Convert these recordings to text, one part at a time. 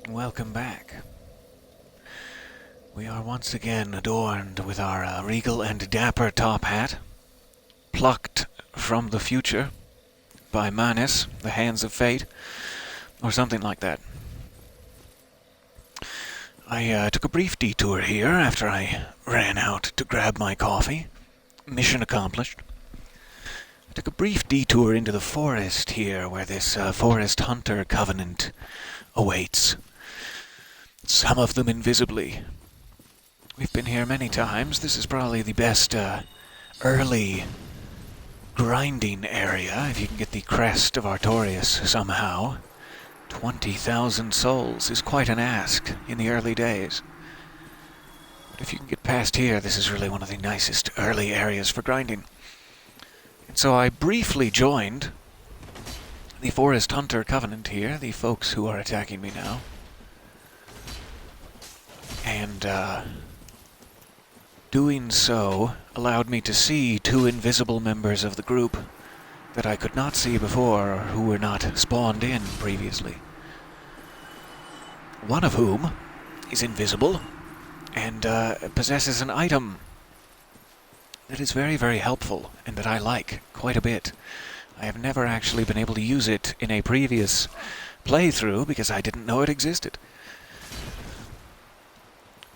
Welcome back. We are once again adorned with our regal and dapper top hat, plucked from the future by Manus, the hands of fate, or something like that. I took a brief detour here after I ran out to grab my coffee. Mission accomplished. I took a brief detour into the forest here where this forest hunter covenant awaits. Some of them invisibly. We've been here many times. This is probably the best early grinding area, if you can get the crest of Artorias somehow. 20,000 souls is quite an ask in the early days. But if you can get past here, this is really one of the nicest early areas for grinding. And so I briefly joined the Forest Hunter Covenant here, the folks who are attacking me now. And doing so allowed me to see two invisible members of the group that I could not see before or who were not spawned in previously. One of whom is invisible and possesses an item that is very, very helpful and that I like quite a bit. I have never actually been able to use it in a previous playthrough because I didn't know it existed.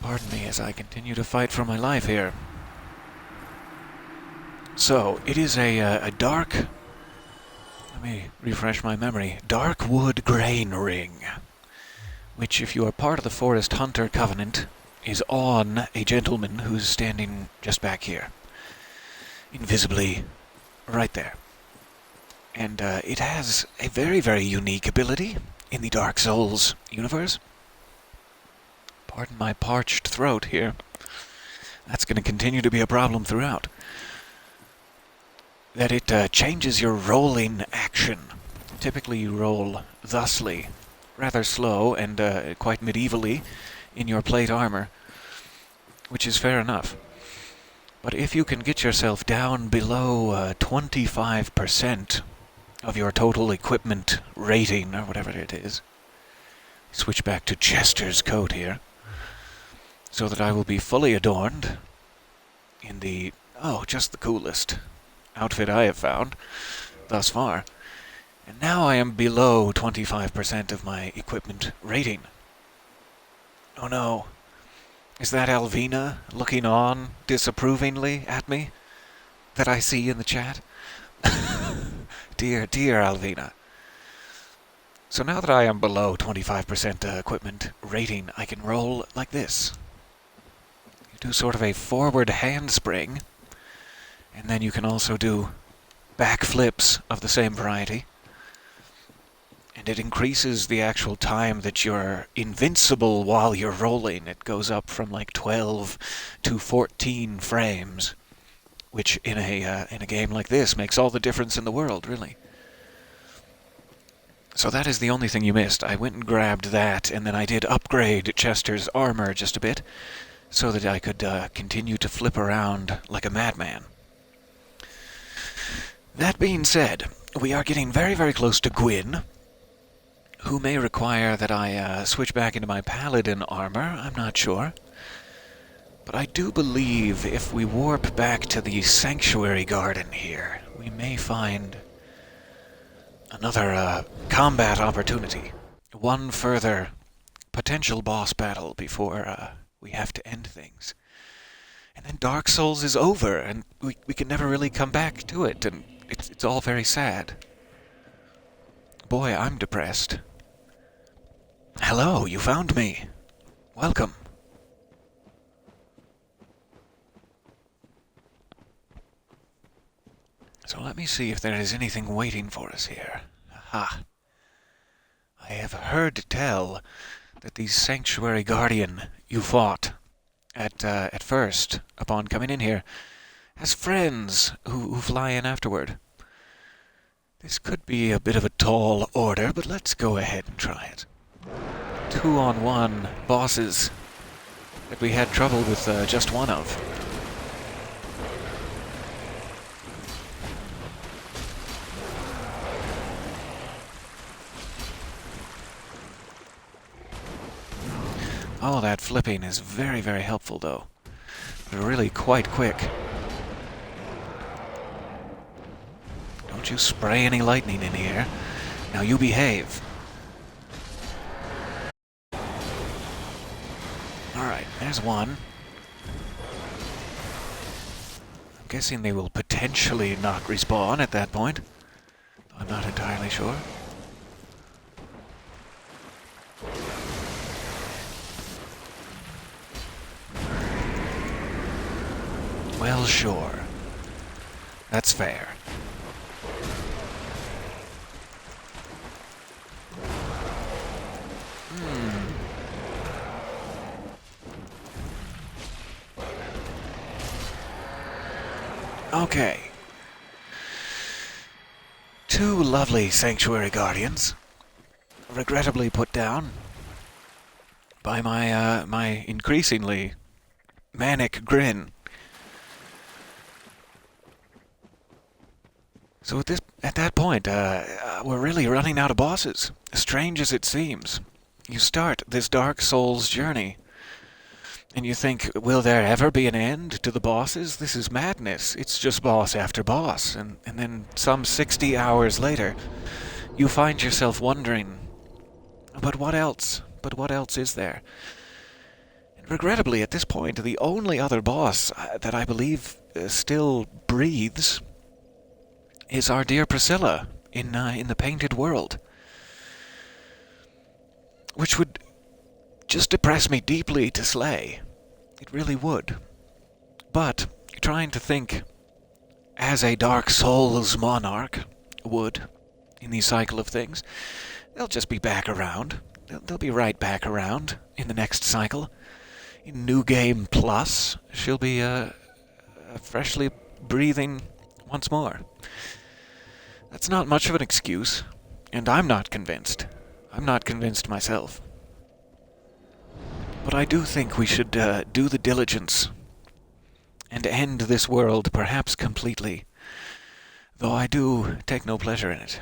Pardon me as I continue to fight for my life here. So, it is a dark... Let me refresh my memory. Dark wood grain ring, which, if you are part of the Forest Hunter Covenant, is on a gentleman who's standing just back here. Invisibly right there. And it has a very, very unique ability in the Dark Souls universe. Pardon my parched throat here. That's going to continue to be a problem throughout. That it changes your rolling action. Typically you roll thusly, rather slow and quite medievally in your plate armor, which is fair enough. But if you can get yourself down below 25% of your total equipment rating, or whatever it is, switch back to Chester's coat here, so that I will be fully adorned in the, just the coolest outfit I have found thus far. And now I am below 25% of my equipment rating. Oh no. Is that Alvina looking on disapprovingly at me that I see in the chat? Dear, dear Alvina. So now that I am below 25% equipment rating, I can roll like this. You do sort of a forward handspring, and then you can also do backflips of the same variety. And it increases the actual time that you're invincible while you're rolling. It goes up from like 12 to 14 frames, which in a game like this makes all the difference in the world, really. So that is the only thing you missed. I went and grabbed that, and then I did upgrade Chester's armor just a bit, so that I could continue to flip around like a madman. That being said, we are getting very, very close to Gwyn, who may require that I switch back into my paladin armor. I'm not sure. But I do believe if we warp back to the sanctuary garden here, we may find another combat opportunity. One further potential boss battle before we have to end things. And then Dark Souls is over, and we can never really come back to it, and it's all very sad. Boy, I'm depressed. Hello, you found me. Welcome. So let me see if there is anything waiting for us here. Aha. I have heard tell that the Sanctuary Guardian you fought at first, upon coming in here, has friends who fly in afterward. This could be a bit of a tall order, but let's go ahead and try it. 2-on-1 bosses that we had trouble with just one of. Oh, that flipping is very, very helpful, though. They're really quite quick. Don't you spray any lightning in here. Now you behave. Alright, there's one. I'm guessing they will potentially not respawn at that point. I'm not entirely sure. Well, sure. That's fair. Okay. Two lovely Sanctuary Guardians, regrettably put down by my increasingly manic grin. So at that point, we're really running out of bosses. Strange as it seems, you start this Dark Souls journey, and you think, will there ever be an end to the bosses? This is madness. It's just boss after boss. And then some 60 hours later, you find yourself wondering, but what else? But what else is there? And regrettably, at this point, the only other boss that I believe still breathes is our dear Priscilla in the Painted World, which would just depress me deeply to slay. It really would. But trying to think as a Dark Souls monarch would in the cycle of things, they'll just be back around. They'll be right back around in the next cycle. In New Game Plus, she'll be freshly breathing once more. That's not much of an excuse, and I'm not convinced. I'm not convinced myself. But I do think we should do the diligence and end this world perhaps completely, though I do take no pleasure in it.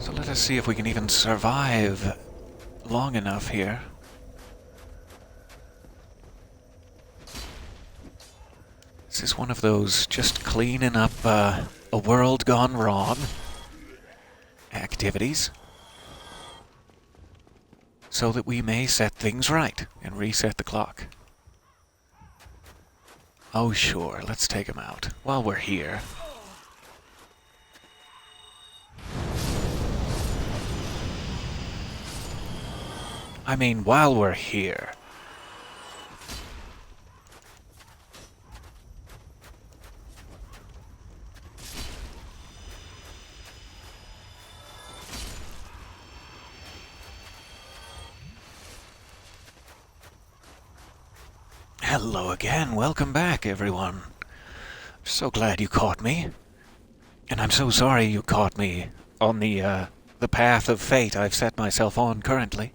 So let us see if we can even survive long enough here. This is one of those just cleaning up a world gone wrong activities, so that we may set things right and reset the clock. Oh sure, let's take him out while we're here. I mean, while we're here. Hello again, welcome back everyone. So glad you caught me. And I'm so sorry you caught me on the path of fate I've set myself on currently.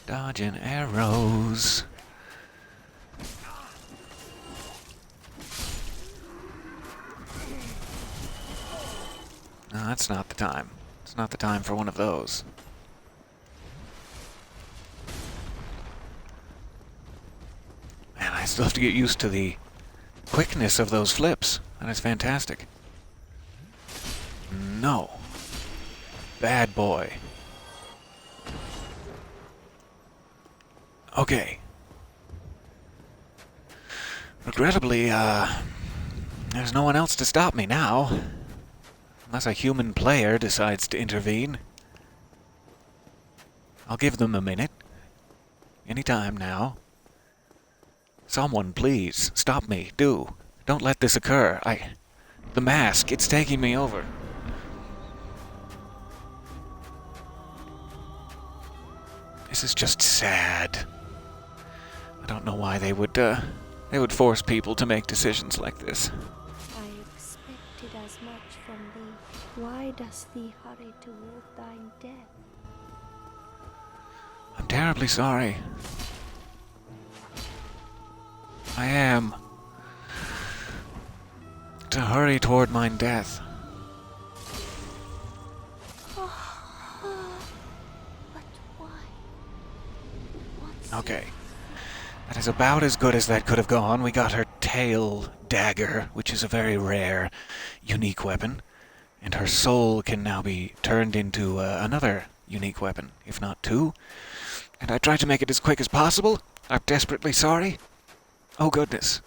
Dodging arrows. No, that's not the time. It's not the time for one of those. Man, I still have to get used to the quickness of those flips. That is fantastic. No. Bad boy. Okay. Regrettably, there's no one else to stop me now. Unless a human player decides to intervene. I'll give them a minute. Any time now. Someone, please, stop me. Do. Don't let this occur. The mask, it's taking me over. This is just sad. I don't know why they would force people to make decisions like this. I as much from thee. Why dost thee hurry toward thine death? I'm terribly sorry. I am. To hurry toward mine death. But why? What's Okay. That is about as good as that could have gone. We got her tail dagger, which is a very rare, unique weapon. And her soul can now be turned into another unique weapon, if not two. And I tried to make it as quick as possible. I'm desperately sorry. Oh goodness.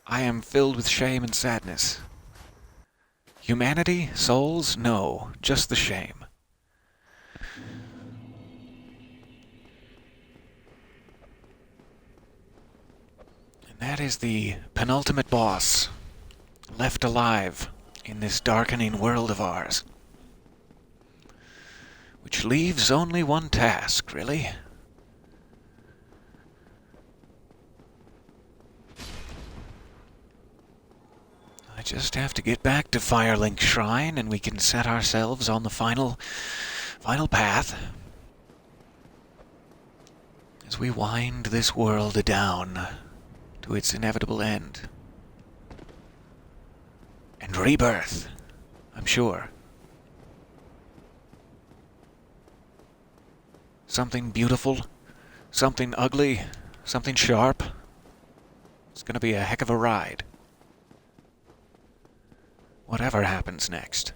I am filled with shame and sadness. Humanity? Souls? No, just the shame. And that is the penultimate boss left alive in this darkening world of ours. Which leaves only one task, really. I just have to get back to Firelink Shrine and we can set ourselves on the final path as we wind this world down to its inevitable end. And rebirth, I'm sure. Something beautiful, something ugly, something sharp. It's gonna be a heck of a ride. Whatever happens next.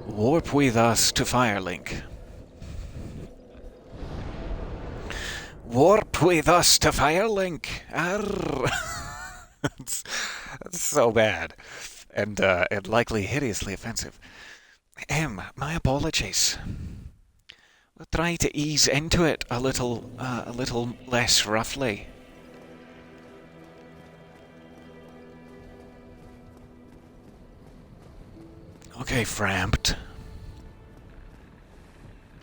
Warp with us to Firelink. Warp with us to Firelink! Arr! It's so bad. And likely hideously offensive. My apologies. We'll try to ease into it a little less roughly. Okay, Frampt.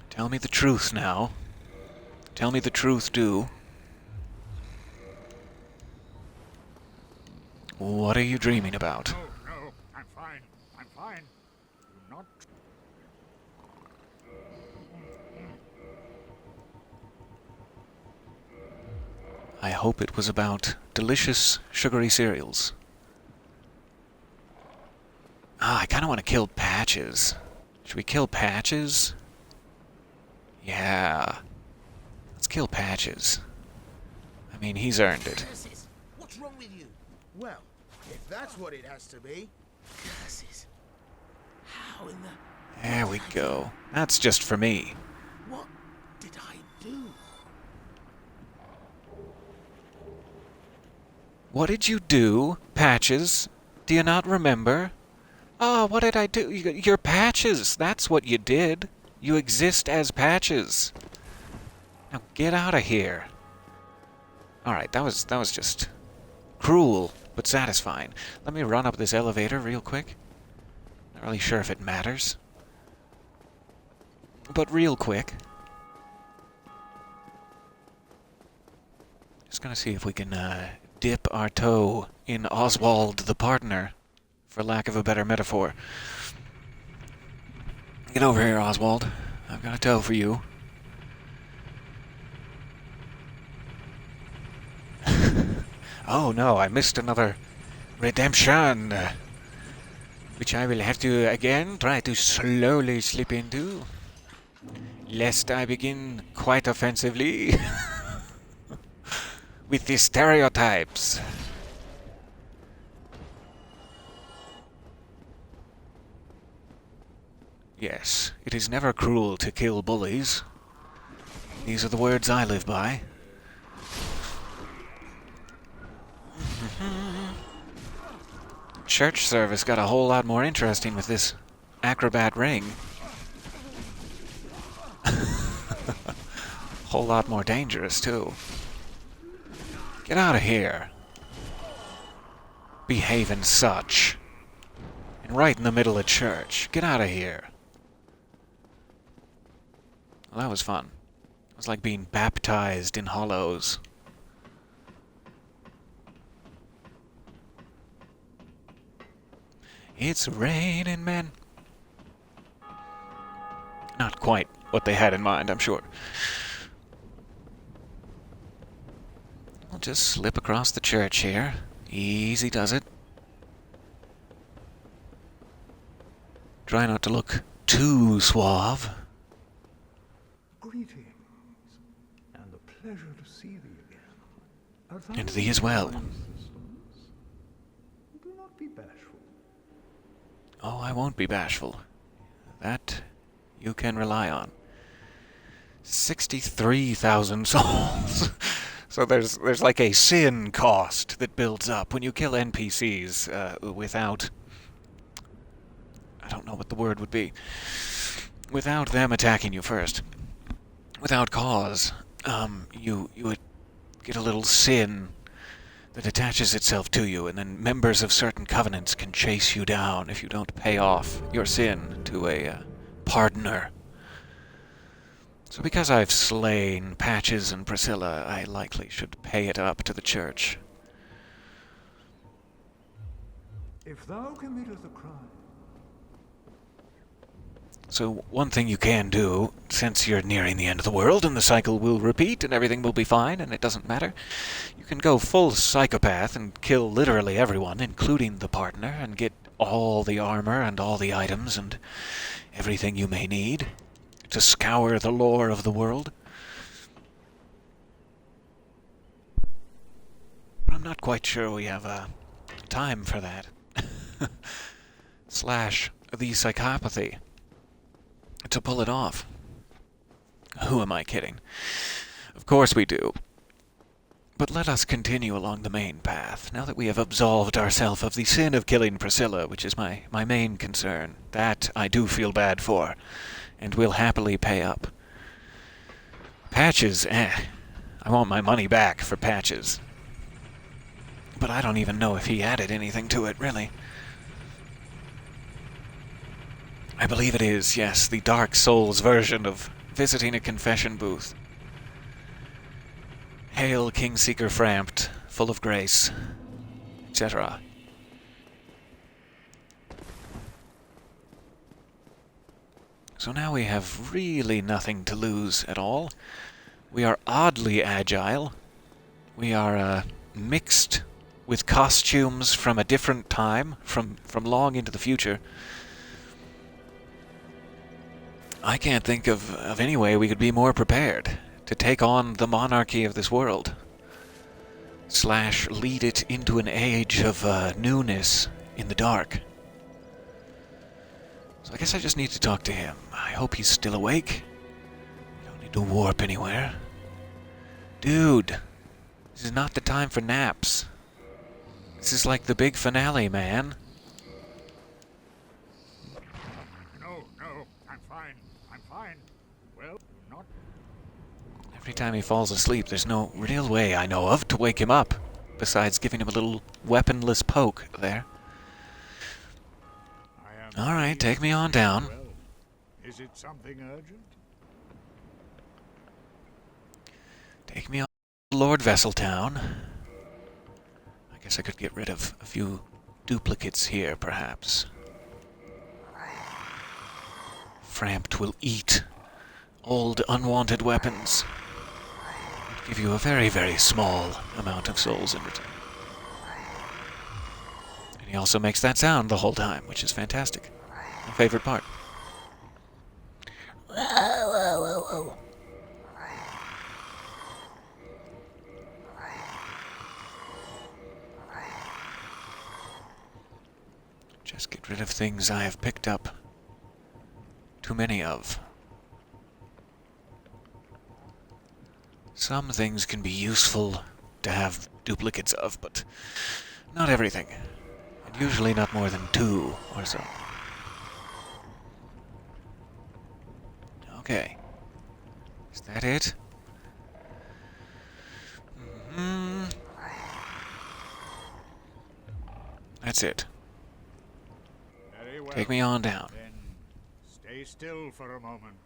Tell me the truth now. Tell me the truth, do. What are you dreaming about? No, I'm fine. I'm fine. Do not... I hope it was about delicious, sugary cereals. I kind of want to kill Patches. Should we kill Patches? Yeah. Let's kill Patches. I mean, he's earned it. Curses! What's wrong with you? Well, if that's what it has to be. Curses. How in the... There we go. That's just for me. What did I do? What did you do, Patches? Do you not remember? Oh, what did I do? You're Patches. That's what you did. You exist as Patches. Now get out of here. Alright, that was just cruel, but satisfying. Let me run up this elevator real quick. Not really sure if it matters. But real quick. Just gonna see if we can dip our toe in Oswald the partner, for lack of a better metaphor. Get over here, Oswald. I've got a toe for you. Oh no, I missed another redemption, which I will have to again try to slowly slip into, lest I begin quite offensively with the stereotypes. Yes, it is never cruel to kill bullies. These are the words I live by. Church service got a whole lot more interesting with this acrobat ring. Whole lot more dangerous, too. Get out of here. Behaving such. And right in the middle of church. Get out of here. Well, that was fun. It was like being baptized in hollows. It's raining men. Not quite what they had in mind, I'm sure. I'll just slip across the church here. Easy does it. Try not to look too suave. Greetings, and a pleasure to see thee again. And thee as well. Do not be bashful. Oh, I won't be bashful. That you can rely on. 63,000 souls. So there's like a sin cost that builds up when you kill NPCs without... I don't know what the word would be. Without them attacking you first. Without cause. You would get a little sin that attaches itself to you, and then members of certain covenants can chase you down if you don't pay off your sin to a pardoner. So because I've slain Patches and Priscilla, I likely should pay it up to the church. If thou committeth a crime, So one thing you can do, since you're nearing the end of the world and the cycle will repeat and everything will be fine and it doesn't matter, you can go full psychopath and kill literally everyone, including the partner, and get all the armor and all the items and everything you may need to scour the lore of the world. But I'm not quite sure we have time for that. Slash the psychopathy to pull it off. Who am I kidding? Of course we do. But let us continue along the main path, now that we have absolved ourselves of the sin of killing Priscilla, which is my main concern. That I do feel bad for, and will happily pay up. Patches, I want my money back for Patches. But I don't even know if he added anything to it, really. I believe it is, yes, the Dark Souls version of visiting a confession booth. Hail, Kingseeker Frampt, full of grace, etc. So now we have really nothing to lose at all. We are oddly agile. We are mixed with costumes from a different time, from long into the future. I can't think of any way we could be more prepared to take on the monarchy of this world. Slash lead it into an age of newness in the dark. So I guess I just need to talk to him. I hope he's still awake. You don't need to warp anywhere. Dude, this is not the time for naps. This is like the big finale, man. No, I'm fine. I'm fine. Well, you're not. Every time he falls asleep, there's no real way I know of to wake him up, besides giving him a little weaponless poke there. I am Alright, take me on down. well. Is it something urgent? Take me on to Lord Vesseltown. I guess I could get rid of a few duplicates here, perhaps. Frampt will eat old unwanted weapons. Give you a very, very small amount of souls in return. And he also makes that sound the whole time, which is fantastic. My favorite part. Just get rid of things I have picked up too many of. Some things can be useful to have duplicates of, but not everything. And usually not more than 2 or so. Okay. Is that it? That's it. Very well. Take me on down. Then stay still for a moment.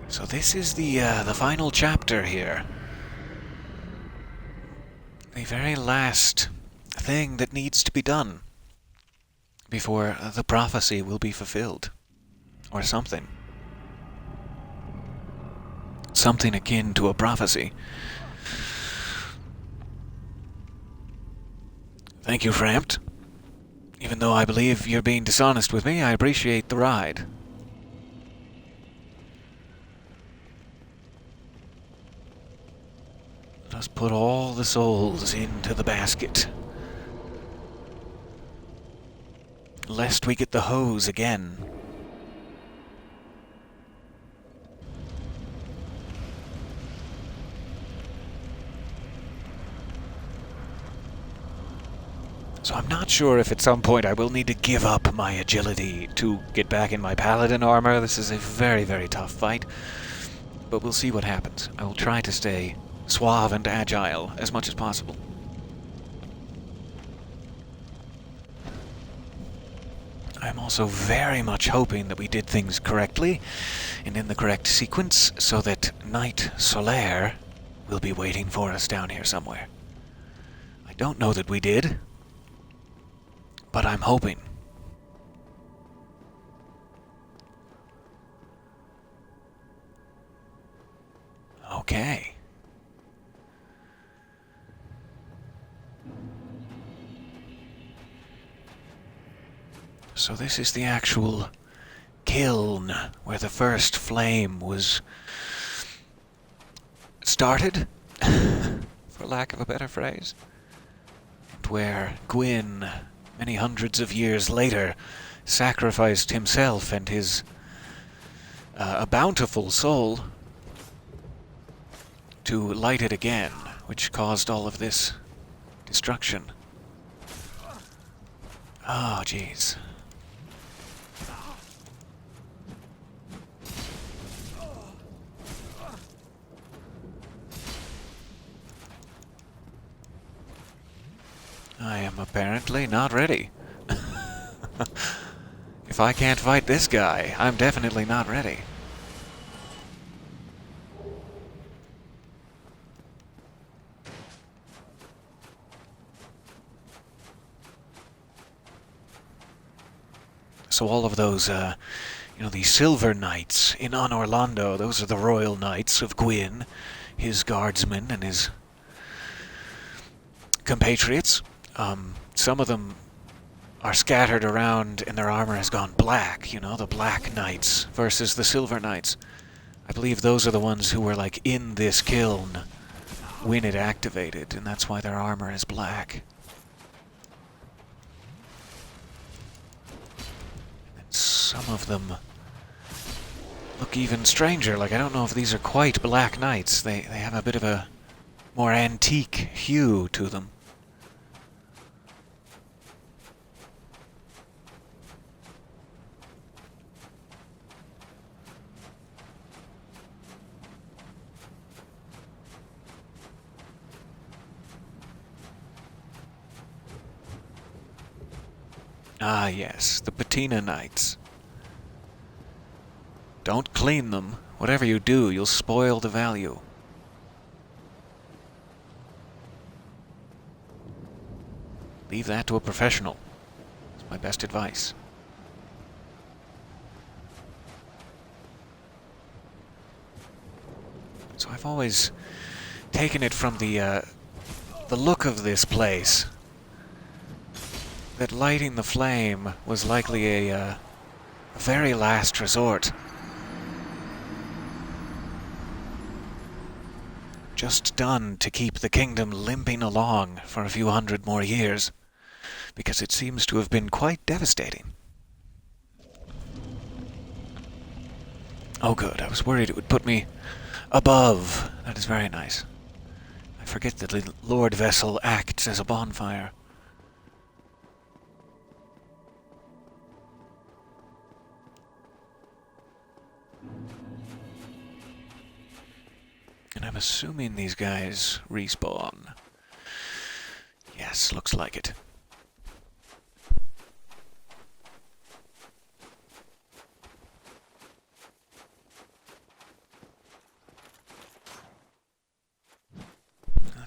So this is the final chapter here. the very last thing that needs to be done before the prophecy will be fulfilled. Or something. Something akin to a prophecy. Thank you, Frampt. Even though I believe you're being dishonest with me, I appreciate the ride. Let us put all the souls into the basket. Lest we get the hose again. So I'm not sure if at some point I will need to give up my agility to get back in my paladin armor. This is a very, very tough fight. But we'll see what happens. I will try to stay suave and agile as much as possible. I'm also very much hoping that we did things correctly and in the correct sequence so that Knight Solaire will be waiting for us down here somewhere. I don't know that we did, but I'm hoping. Okay. So this is the actual kiln where the first flame was started, for lack of a better phrase, and where Gwyn, many hundreds of years later, sacrificed himself and his a bountiful soul to light it again, which caused all of this destruction. Oh, jeez. I am apparently not ready. If I can't fight this guy, I'm definitely not ready. So all of those, the Silver Knights in On Orlando, those are the Royal Knights of Gwyn, his guardsmen and his compatriots. Some of them are scattered around and their armor has gone black, the Black Knights versus the Silver Knights. I believe those are the ones who were like in this kiln when it activated, and that's why their armor is black. And some of them look even stranger. Like, I don't know if these are quite Black Knights. They have a bit of a more antique hue to them. Ah, yes, the Patina Knights. Don't clean them. Whatever you do, you'll spoil the value. Leave that to a professional. That's my best advice. So I've always taken it from the look of this place that lighting the flame was likely a very last resort. Just done to keep the kingdom limping along for a few hundred more years, because it seems to have been quite devastating. Oh good, I was worried it would put me above. That is very nice. I forget that the Lord Vessel acts as a bonfire. And I'm assuming these guys respawn. Yes, looks like it.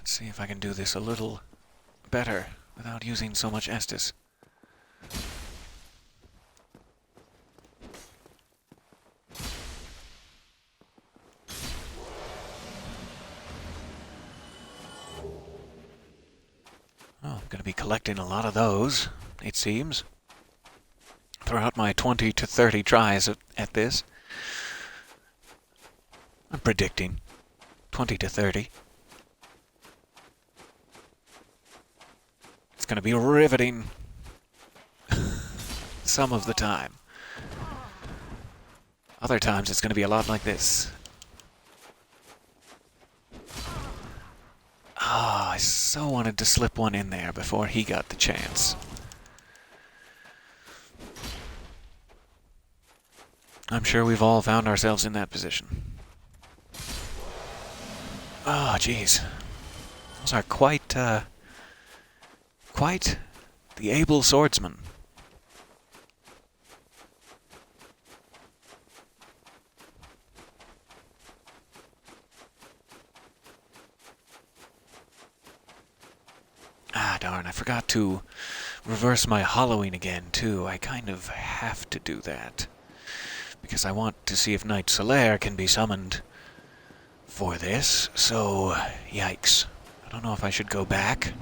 Let's see if I can do this a little better without using so much Estus. Oh, I'm going to be collecting a lot of those, it seems, throughout my 20 to 30 tries at this. I'm predicting 20 to 30. It's going to be riveting some of the time. Other times it's going to be a lot like this. Ah, I so wanted to slip one in there before he got the chance. I'm sure we've all found ourselves in that position. Oh, jeez. Those are quite the able swordsman. Ah, darn, I forgot to reverse my hollowing again, too. I kind of have to do that, because I want to see if Knight Solaire can be summoned for this, so yikes. I don't know if I should go back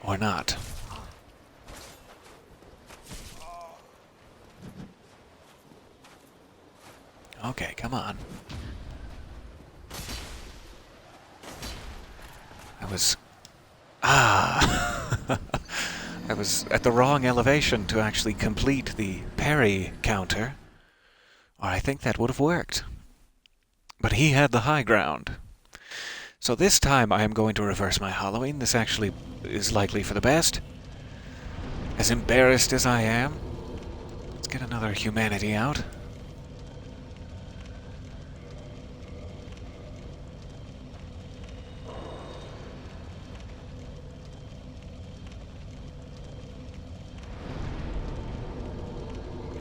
or not. Okay, come on. I was at the wrong elevation to actually complete the parry counter, or I think that would have worked. But he had the high ground. So this time I am going to reverse my hollowing. This actually is likely for the best. As embarrassed as I am, let's get another humanity out.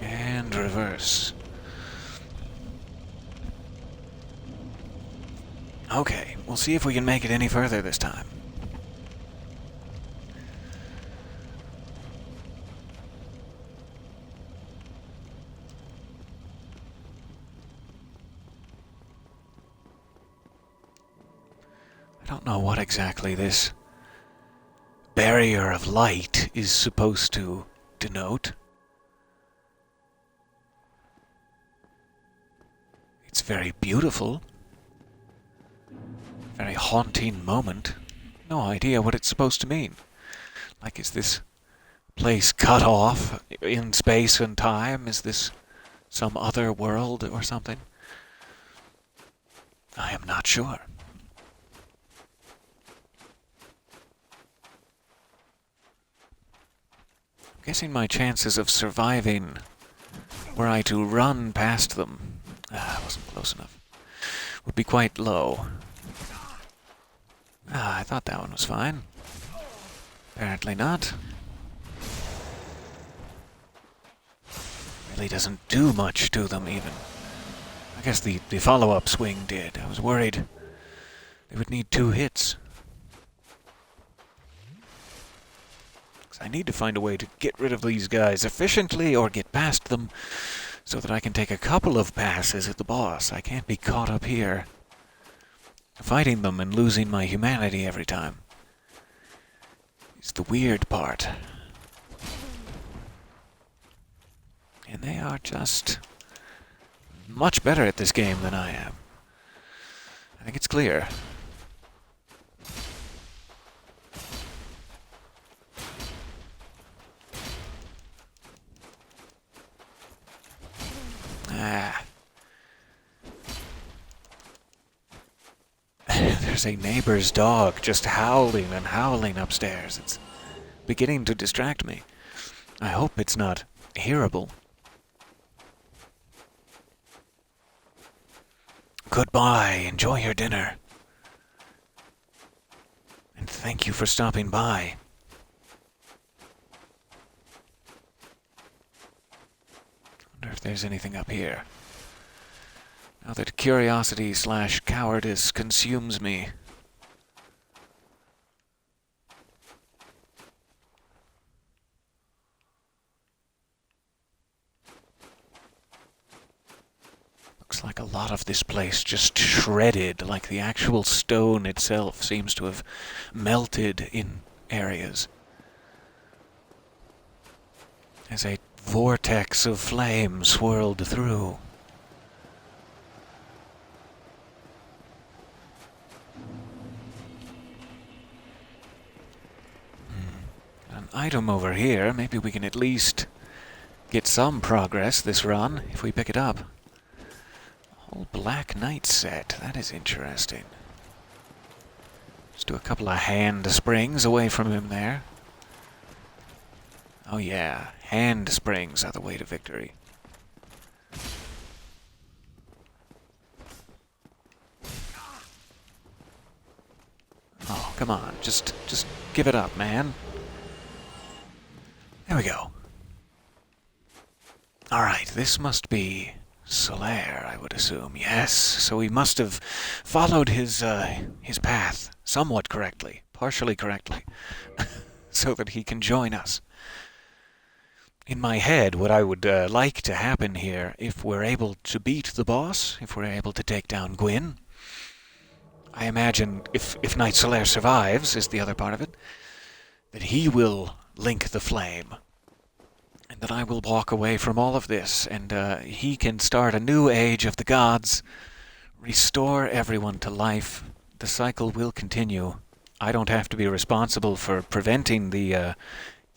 And reverse. Okay, we'll see if we can make it any further this time. I don't know what exactly this barrier of light is supposed to denote. It's very beautiful. Very haunting moment. No idea what it's supposed to mean. Like, is this place cut off in space and time? Is this some other world or something? I am not sure. I'm guessing my chances of surviving were I to run past them, I wasn't close enough, would be quite low. Ah, I thought that one was fine. Apparently not. Really doesn't do much to them, even. I guess the follow-up swing did. I was worried they would need 2 hits. 'Cause I need to find a way to get rid of these guys efficiently or get past them so that I can take a couple of passes at the boss. I can't be caught up here fighting them and losing my humanity every time. It's the weird part. And they are just much better at this game than I am. I think it's clear. There's a neighbor's dog just howling and howling upstairs. It's beginning to distract me. I hope it's not hearable. Goodbye. Enjoy your dinner. And thank you for stopping by. Wonder if there's anything up here. Now that curiosity/cowardice consumes me. Looks like a lot of this place just shredded, like the actual stone itself seems to have melted in areas. As a vortex of flame swirled through. An item over here. Maybe we can at least get some progress this run if we pick it up. Whole Black Knight set. That is interesting. Just do a couple of hand springs away from him there. Oh yeah, hand springs are the way to victory. Oh, come on. Just give it up, man. There we go. Alright, this must be Solaire, I would assume. Yes, so he must have followed his path somewhat correctly, partially correctly, so that he can join us. In my head, what I would like to happen here, if we're able to beat the boss, if we're able to take down Gwyn, I imagine if Knight Solaire survives, is the other part of it, that he will link the flame. And that I will walk away from all of this, and he can start a new age of the gods, restore everyone to life. The cycle will continue. I don't have to be responsible for preventing the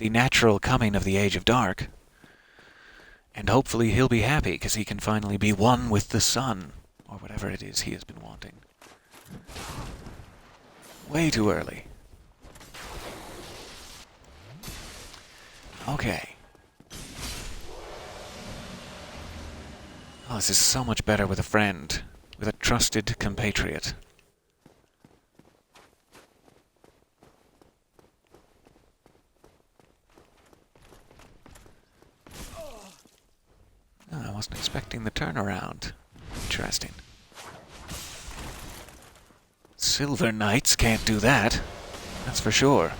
natural coming of the Age of Dark. And hopefully he'll be happy, because he can finally be one with the sun, or whatever it is he has been wanting. Way too early. Okay. Oh, this is so much better with a friend, with a trusted compatriot. Oh, I wasn't expecting the turnaround. Interesting. Silver Knights can't do that, that's for sure.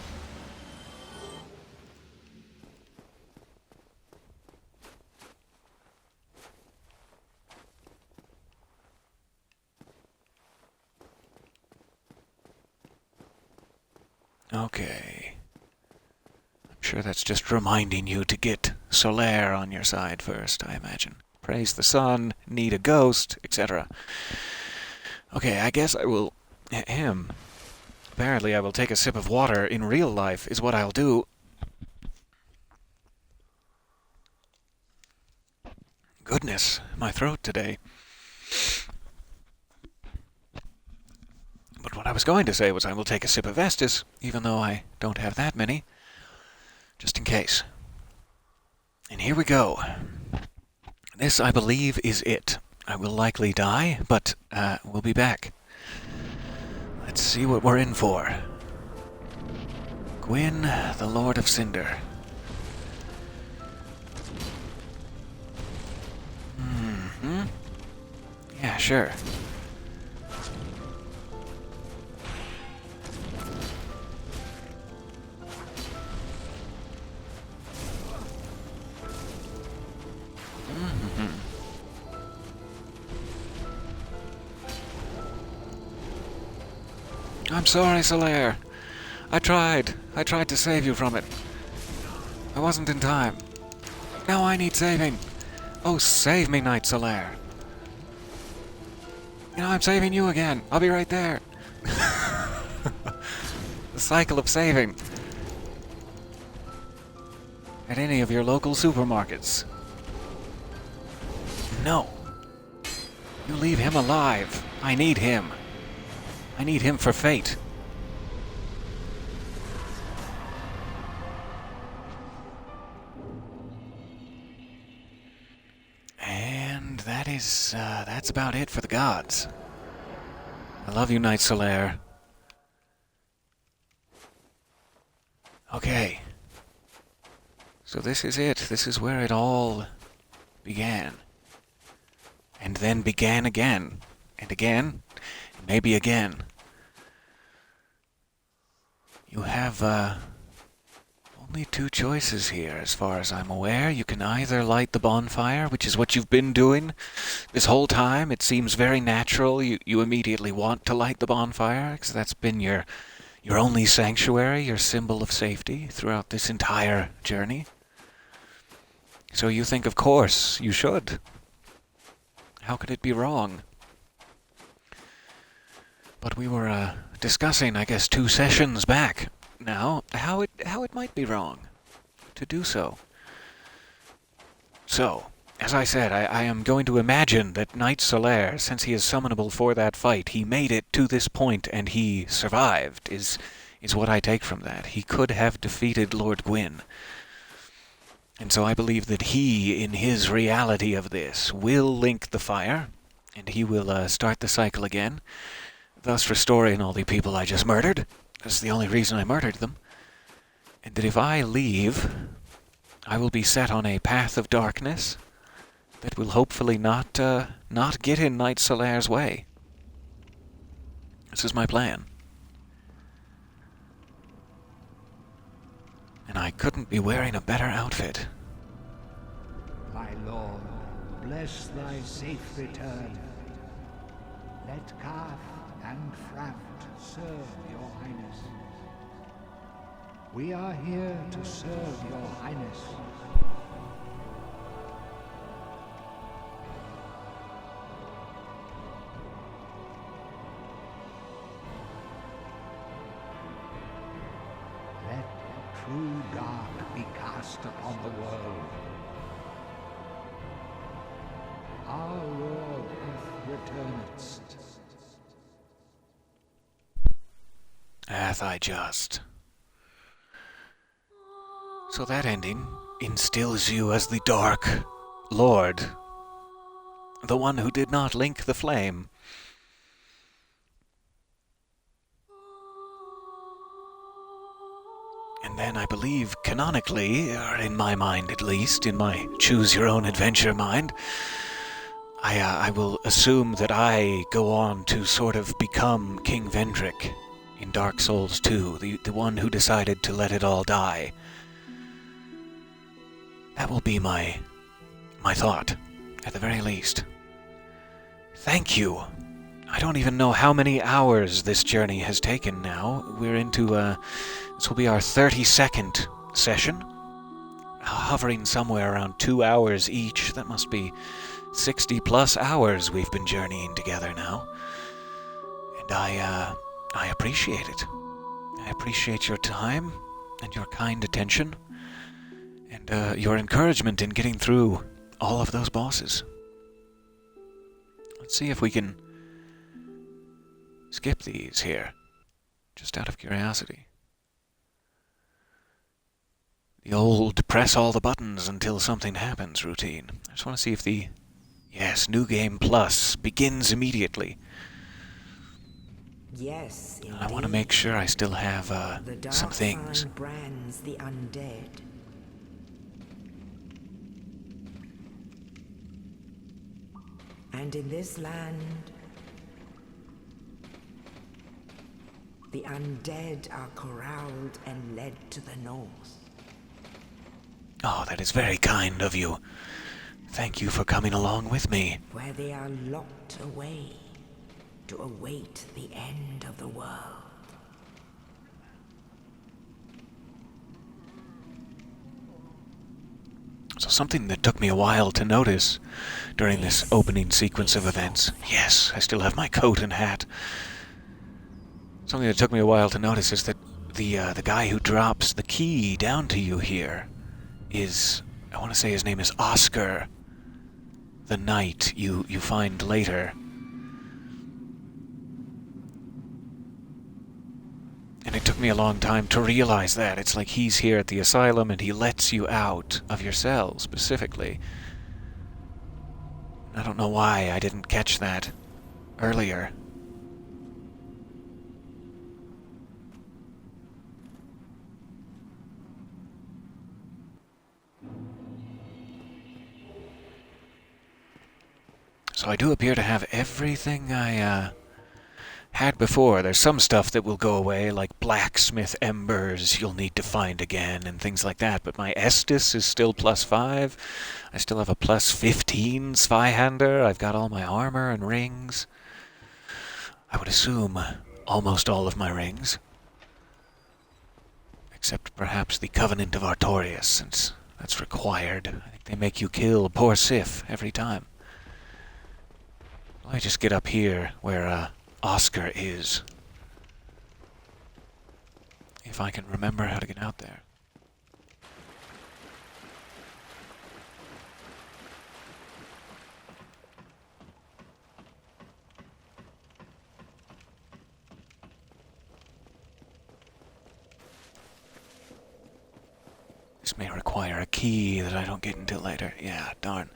Okay. I'm sure that's just reminding you to get Solaire on your side first, I imagine. Praise the sun, need a ghost, etc. Okay, I guess I will... him. Apparently I will take a sip of water in real life, is what I'll do. Goodness, my throat today. But what I was going to say was I will take a sip of Estus, even though I don't have that many, just in case. And here we go. This, I believe, is it. I will likely die, but we'll be back. Let's see what we're in for. Gwyn, the Lord of Cinder. Mm-hmm. Yeah, sure. I'm sorry, Solaire. I tried to save you from it. I wasn't in time. Now I need saving. Oh, save me, Knight Solaire. You know, I'm saving you again. I'll be right there. The cycle of saving. At any of your local supermarkets. No. You leave him alive. I need him. I need him for fate. And that's about it for the gods. I love you, Knight Solaire. Okay. So this is it. This is where it all began. and then began again, and again, and maybe again. You have, only two choices here, as far as I'm aware. You can either light the bonfire, which is what you've been doing this whole time. It seems very natural. You immediately want to light the bonfire, because that's been your only sanctuary, your symbol of safety throughout this entire journey. So you think, of course, you should. How could it be wrong? But we were discussing, I guess, 2 sessions back now, how it might be wrong to do so. So, as I said, I am going to imagine that Knight Solaire, since he is summonable for that fight, he made it to this point and he survived, is what I take from that. He could have defeated Lord Gwyn. And so I believe that he, in his reality of this, will link the fire, and he will start the cycle again, thus restoring all the people I just murdered. That's the only reason I murdered them. And that if I leave, I will be set on a path of darkness that will hopefully not get in Knight Solaire's way. This is my plan. And I couldn't be wearing a better outfit. My lord, bless thy safe return. Let Calf and Fraft serve your highness. We are here to serve your highness. Let true dark be cast upon the world. Our Lord hath returned. Hath I just. So that ending instills you as the Dark Lord, the one who did not link the flame. And then I believe canonically, or in my mind at least, in my choose-your-own-adventure mind, I will assume that I go on to sort of become King Vendrick in Dark Souls 2, the one who decided to let it all die. That will be my thought, at the very least. Thank you. I don't even know how many hours this journey has taken now. We're into, this will be our 32nd session, hovering somewhere around 2 hours each. That must be 60 plus hours we've been journeying together now. And I appreciate it. I appreciate your time and your kind attention and your encouragement in getting through all of those bosses. Let's see if we can skip these here, just out of curiosity. The old press all the buttons until something happens routine. I just want to see if the, yes, New Game Plus begins immediately. Yes, indeed. I want to make sure I still have some things. The dark brands the undead. And in this land, the undead are corralled and led to the north. Oh, that is very kind of you. Thank you for coming along with me. Where they are locked away to await the end of the world. So something that took me a while to notice during this opening sequence of events. Yes, I still have my coat and hat. Something that took me a while to notice is that the guy who drops the key down to you here is, I want to say his name is Oscar, the knight you find later. And it took me a long time to realize that. It's like he's here at the asylum and he lets you out of your cell, specifically. I don't know why I didn't catch that earlier. So I do appear to have everything I had before. There's some stuff that will go away, like blacksmith embers you'll need to find again and things like that, but my Estus is still +5. I still have a +15 Zweihander. I've got all my armor and rings. I would assume almost all of my rings. Except perhaps the Covenant of Artorias, since that's required. I think they make you kill poor Sif every time. I just get up here where Oscar is. If I can remember how to get out there. This may require a key that I don't get until later. Yeah, darn.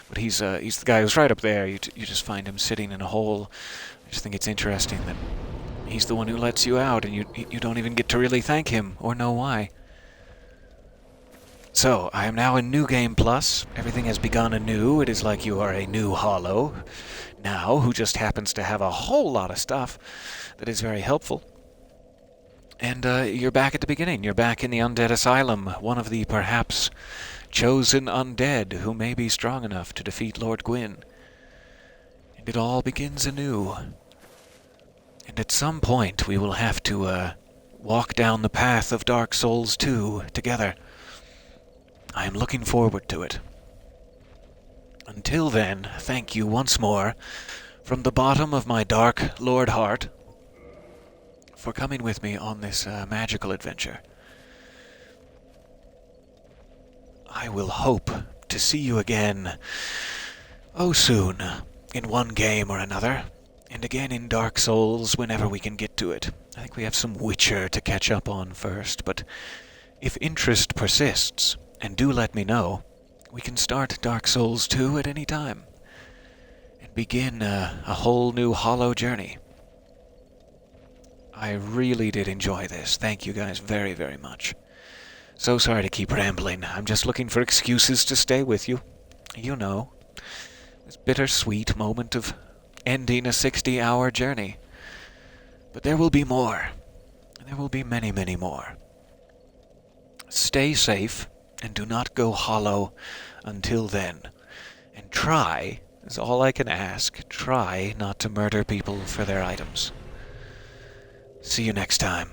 But he's the guy who's right up there. You just find him sitting in a hole. I just think it's interesting that he's the one who lets you out, and you don't even get to really thank him or know why. So, I am now in New Game Plus. Everything has begun anew. It is like you are a new Hollow now, who just happens to have a whole lot of stuff that is very helpful. And you're back at the beginning. You're back in the Undead Asylum, one of the perhaps chosen undead who may be strong enough to defeat Lord Gwyn. And it all begins anew. And at some point we will have to walk down the path of Dark Souls 2 together. I am looking forward to it. Until then, thank you once more, from the bottom of my dark Lord heart, for coming with me on this magical adventure. I will hope to see you again, oh soon, in one game or another, and again in Dark Souls whenever we can get to it. I think we have some Witcher to catch up on first, but if interest persists, and do let me know, we can start Dark Souls 2 at any time, and begin a whole new Hollow journey. I really did enjoy this. Thank you guys very, very much. So sorry to keep rambling. I'm just looking for excuses to stay with you. You know, this bittersweet moment of ending a 60-hour journey. But there will be more. There will be many, many more. Stay safe, and do not go hollow until then. And try, is all I can ask, try not to murder people for their items. See you next time.